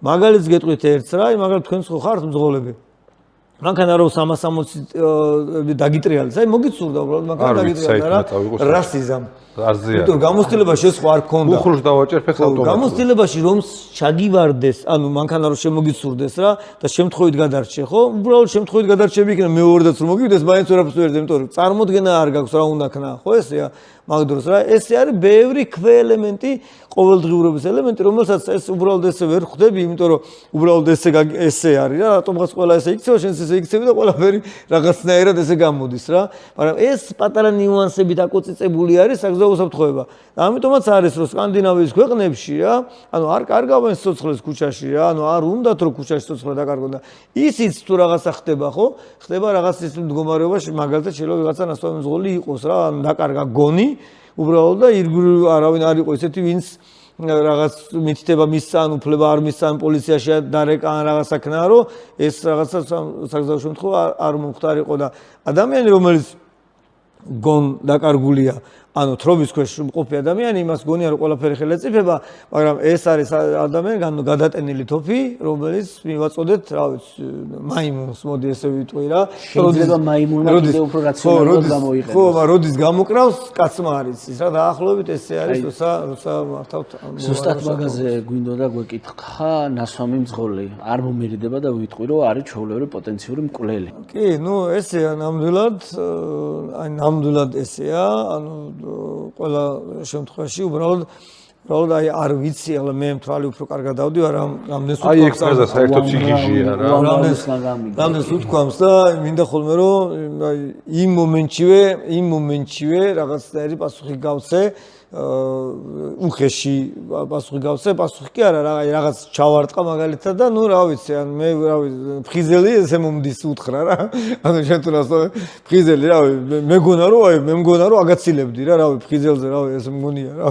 მაგალითს გეტყვით ერთს რა, მაგრამ თქვენ ხო ხართ მძღოლები. მანქანა რო 360 დაგიტრიალეს, აი მოგიცურდა უბრალოდ მანქანა დაგიტრიალდა რა, რასიზამ. იმიტომ გამოცდილებაში ეს ხო არ ქონდა. უხურს დავაჭერ ფეხს ავტომატურად. გამოცდილებაში რომ ჩაგივარდეს, ანუ მანქანა რო შემოგიცურდეს რა და შემთხვევით გადარჩე, ხო? უბრალოდ შემთხვევით გადარჩები იქნება მეორედაც რომ მოგივიდეს, მაინც ვერაფერს ვერ ძემ, იმიტომ რომ წარმოდგენა არ გაქვს რა უნდა ქნა, ხო ესეა? მაგ დროს რა, ესე არის ბევრი ქვე ელემენტი, ყოველდღიურობის ელემენტი, რომელსაც ეს უბრალოდ ესე ვერ ხვდები, იმიტომ რომ უბრალოდ ესე არის რა, რატომღაც ყველა ესე იქცევა, შენც ესე იქცევი და ყველაფერი რაღაცნაირად ესე გამოდის რა. მაგრამ ეს პატარა ნიუანსებით აკოწიწებული არის საგზაო უსაფრთხოება. და ამიტომაც არის რომ სკანდინავიის ქვეყნებში რა, ანუ არ კარგავენ სიცოცხლეს ქუჩაში რა, ანუ არ უნდათ რომ ქუჩაში სიცოცხლე დაკარგონ და ისიც თუ რაღაცა ხდება ხო? ხდება რაღაც ის მდგომარეობაში, მაგალითად შეიძლება ვიღაცა ნასტავი მძღოლი იყოს რა, ან დაკარგა გონი უბრალოდ და ირგვლივ არავინ არ იყო ესეთი ვინც რაღაც მითითება მისცა ან უფლება არ მისცა ან პოლიციაში დარეკა ან რაღაცა ქნა რომ ეს რაღაცა საგზაო შემთხვევა არ მომხდარიყო და ადამიანი რომელიც გონ დაკარგულია ანუ თრობის ქვეშ მყოფი ადამიანი იმას გონია რომ ყველაფერი ხელზე წიფება მაგრამ ეს არის ადამიანი გადატენილი თოფი რომელიც მივაწოდეთ რა ვიცი მაიმუნს მოდი ესე ვიტყვი რა შეიძლება მაიმუნმა კიდევ უფრო რაციონალურად გამოიყენოს ხო მაგრამ როდის გამოკრავს კაცმა არის ის რა დაახლოებით ესე არის როცა მართავთ ზუსტად მაგაზე გვინდოდა გვეკითხა ნასვამი მძღოლი არ მომერიდება და ვიტყვი რომ არის ჩვეულებრივი პოტენციური მკვლელი კი ნუ ესეა ნამდვილად ესეა ანუ ყველა შემთხვევაში უბრალოდ აი არ ვიცი, αλλά მე მთვალი უფრო კარგად დავდივარ რამდენს აი ეგ ფაზა საერთოდ სიგიჟია რა. რამდენს უთქვამს და მინდა ხოლმე რომ აი იმ მომენტშივე რაღაცნაირი პასუხი გავცე უხეში პასუხი გავცე, პასუხი კი არა, აი რაღაც ჩავარტყა მაგალითად და ნუ რა ვიცი, ან მე რა ვიცი, ფხიზელი ესე მომდის უთხრა რა. ანუ შენ თუ რასო ფხიზელი რა, მე მგონა რომ აგაცილებდი რა, რავი, ფხიზელზე რა, ესე მგონია რა.